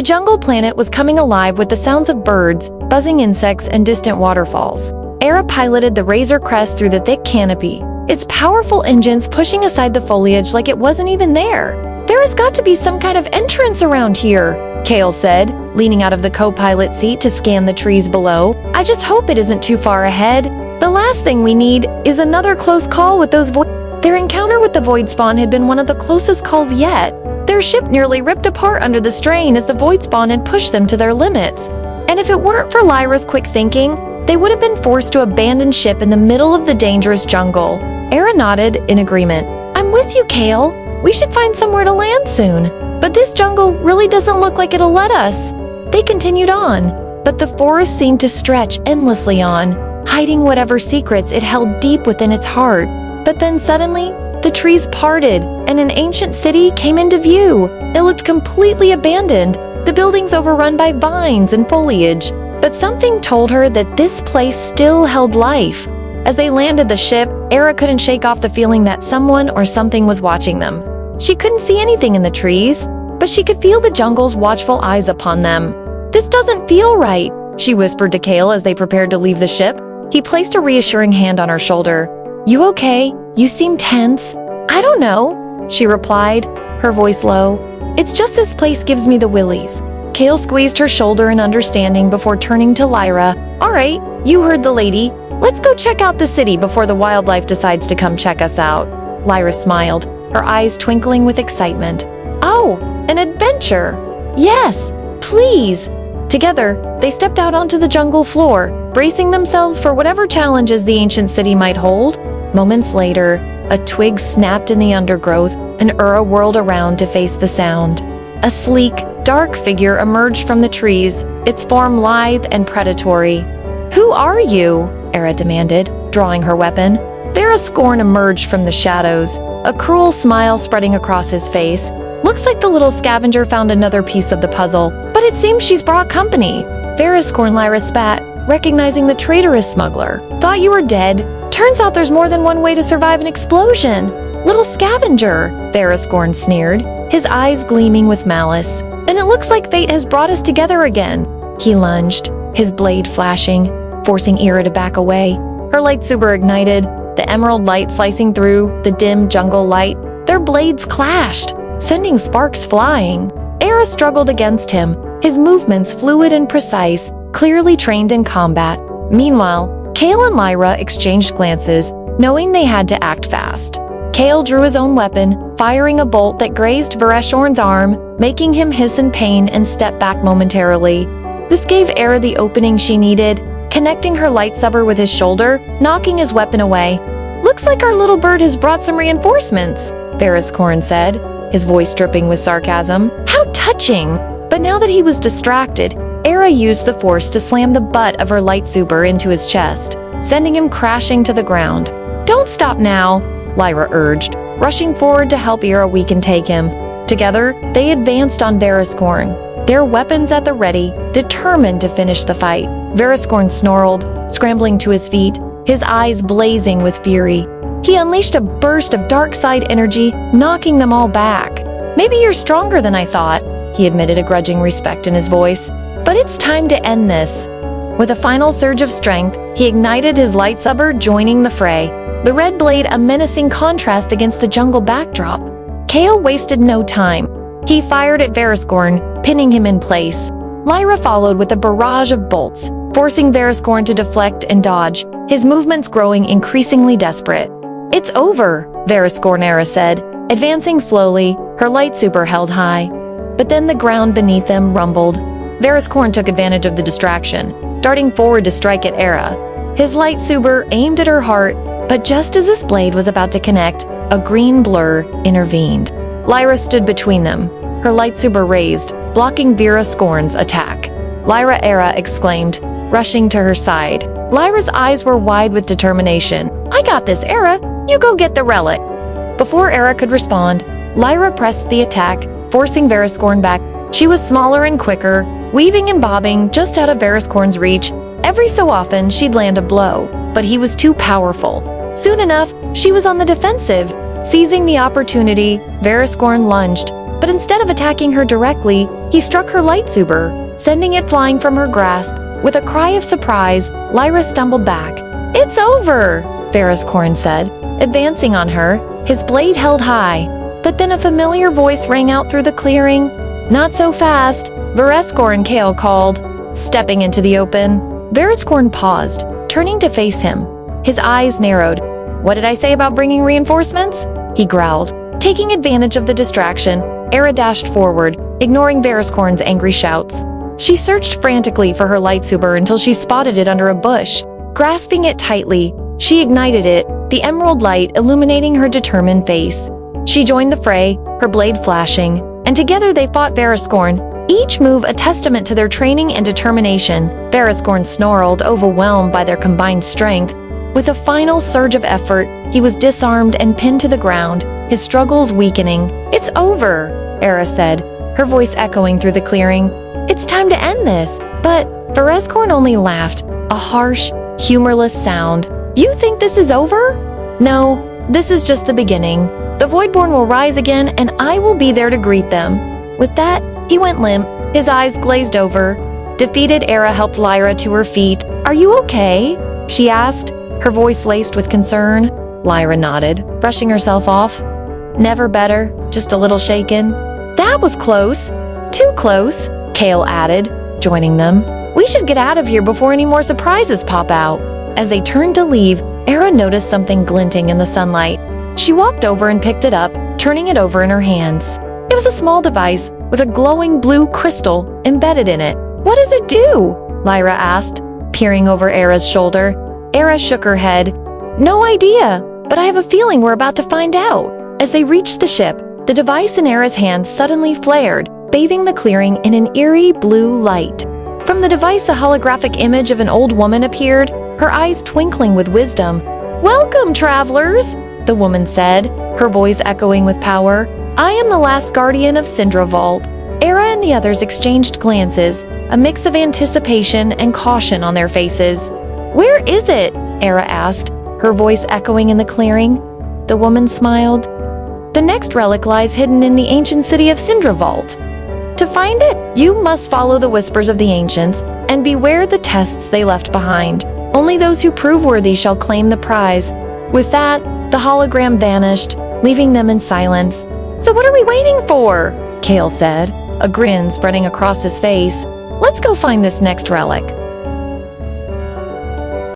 The jungle planet was coming alive with the sounds of birds, buzzing insects, and distant waterfalls. Aira piloted the Razor Crest through the thick canopy, its powerful engines pushing aside the foliage like it wasn't even there. "There has got to be some kind of entrance around here," Kael said, leaning out of the co-pilot seat to scan the trees below. "I just hope it isn't too far ahead. The last thing we need is another close call with those Their encounter with the Void Spawn had been one of the closest calls yet. Their ship nearly ripped apart under the strain as the Void Spawn had pushed them to their limits. And if it weren't for Lyra's quick thinking, they would have been forced to abandon ship in the middle of the dangerous jungle. Aira nodded in agreement. "I'm with you, Kael. We should find somewhere to land soon. But this jungle really doesn't look like it'll let us." They continued on, but the forest seemed to stretch endlessly on, hiding whatever secrets it held deep within its heart. But then suddenly, the trees parted, and an ancient city came into view. It looked completely abandoned, the buildings overrun by vines and foliage. But something told her that this place still held life. As they landed the ship, Aira couldn't shake off the feeling that someone or something was watching them. She couldn't see anything in the trees, but she could feel the jungle's watchful eyes upon them. "This doesn't feel right," she whispered to Kael as they prepared to leave the ship. He placed a reassuring hand on her shoulder. "You okay? You seem tense." "I don't know," she replied, her voice low. "It's just this place gives me the willies." Kael squeezed her shoulder in understanding before turning to Lyra. "All right, you heard the lady. Let's go check out the city before the wildlife decides to come check us out." Lyra smiled, her eyes twinkling with excitement. "Oh, an adventure! Yes, please!" Together, they stepped out onto the jungle floor, bracing themselves for whatever challenges the ancient city might hold. Moments later, a twig snapped in the undergrowth, and Ura whirled around to face the sound. A sleek, dark figure emerged from the trees, its form lithe and predatory. "Who are you?" Aira demanded, drawing her weapon. Veyra Skorn emerged from the shadows, a cruel smile spreading across his face. "Looks like the little scavenger found another piece of the puzzle, but it seems she's brought company." Veyra Skorn Lyra spat, recognizing the traitorous smuggler. "Thought you were dead. Turns out there's more than one way to survive an explosion. Little scavenger," Veyra Skorn sneered, his eyes gleaming with malice. "And it looks like fate has brought us together again." He lunged, his blade flashing, forcing Aira to back away. Her lightsaber ignited, the emerald light slicing through the dim jungle light. Their blades clashed, sending sparks flying. Aira struggled against him, his movements fluid and precise, clearly trained in combat. Meanwhile, Kael and Lyra exchanged glances, knowing they had to act fast. Kael drew his own weapon, firing a bolt that grazed Veyra Skorn's arm, making him hiss in pain and step back momentarily. This gave Aira the opening she needed, connecting her lightsaber with his shoulder, knocking his weapon away. "Looks like our little bird has brought some reinforcements," Veyra Skorn said, his voice dripping with sarcasm. "How touching!" But now that he was distracted, Aira used the force to slam the butt of her lightsaber into his chest, sending him crashing to the ground. "Don't stop now," Lyra urged, rushing forward to help Aira weaken take him. Together, they advanced on Veyra Skorn, their weapons at the ready, determined to finish the fight. Veyra Skorn snarled, scrambling to his feet, his eyes blazing with fury. He unleashed a burst of dark side energy, knocking them all back. "Maybe you're stronger than I thought," he admitted, a grudging respect in his voice. "But it's time to end this." With a final surge of strength, he ignited his lightsaber, joining the fray, the red blade a menacing contrast against the jungle backdrop. Kael wasted no time. He fired at Veyra Skorn, pinning him in place. Lyra followed with a barrage of bolts, forcing Veyra Skorn to deflect and dodge, his movements growing increasingly desperate. "It's over," Veyra Skorn said, advancing slowly, her lightsaber held high. But then the ground beneath them rumbled. Veyra Skorn took advantage of the distraction, darting forward to strike at Aira. His lightsaber aimed at her heart, but just as his blade was about to connect, a green blur intervened. Lyra stood between them, her lightsaber raised, blocking Veyra Skorn's attack. "Lyra!" Aira exclaimed, rushing to her side. Lyra's eyes were wide with determination. "I got this, Aira! You go get the relic!" Before Aira could respond, Lyra pressed the attack, forcing Veyra Skorn back. She was smaller and quicker, weaving and bobbing just out of Veyra Skorn's reach. Every so often, she'd land a blow, but he was too powerful. Soon enough, she was on the defensive. Seizing the opportunity, Veyra Skorn lunged, but instead of attacking her directly, he struck her lightsaber, sending it flying from her grasp. With a cry of surprise, Lyra stumbled back. "It's over," Veyra Skorn said, advancing on her, his blade held high. But then a familiar voice rang out through the clearing. "Not so fast," Aira and Kael called. Stepping into the open, Veyra Skorn paused, turning to face him. His eyes narrowed. "What did I say about bringing reinforcements?" he growled. Taking advantage of the distraction, Aira dashed forward, ignoring Veyra Skorn's angry shouts. She searched frantically for her lightsaber until she spotted it under a bush. Grasping it tightly, she ignited it, the emerald light illuminating her determined face. She joined the fray, her blade flashing, and together they fought Veyra Skorn, each move a testament to their training and determination. Veyra Skorn snarled, overwhelmed by their combined strength. With a final surge of effort, he was disarmed and pinned to the ground, his struggles weakening. "It's over," Aira said, her voice echoing through the clearing. "It's time to end this." But Veyra Skorn only laughed, a harsh, humorless sound. "You think this is over? No, this is just the beginning. The Voidborn will rise again, and I will be there to greet them." With that, he went limp, his eyes glazed over. Defeated, Aira helped Lyra to her feet. "Are you okay?" she asked, her voice laced with concern. Lyra nodded, brushing herself off. "Never better, just a little shaken." "That was close." "Too close," Kael added, joining them. "We should get out of here before any more surprises pop out." As they turned to leave, Aira noticed something glinting in the sunlight. She walked over and picked it up, turning it over in her hands. It was a small device with a glowing blue crystal embedded in it. "What does it do?" Lyra asked, peering over Aira's shoulder. Aira shook her head. "No idea, but I have a feeling we're about to find out." As they reached the ship, the device in Aira's hand suddenly flared, bathing the clearing in an eerie blue light. From the device, a holographic image of an old woman appeared, her eyes twinkling with wisdom. "Welcome, travelers," the woman said, her voice echoing with power. "I am the last guardian of Syndra Vault." Aira and the others exchanged glances, a mix of anticipation and caution on their faces. "Where is it?" Aira asked, her voice echoing in the clearing. The woman smiled. "The next relic lies hidden in the ancient city of Syndra Vault. To find it, you must follow the whispers of the ancients and beware the tests they left behind. Only those who prove worthy shall claim the prize." With that, the hologram vanished, leaving them in silence. "So what are we waiting for?" Kael said, a grin spreading across his face. "Let's go find this next relic."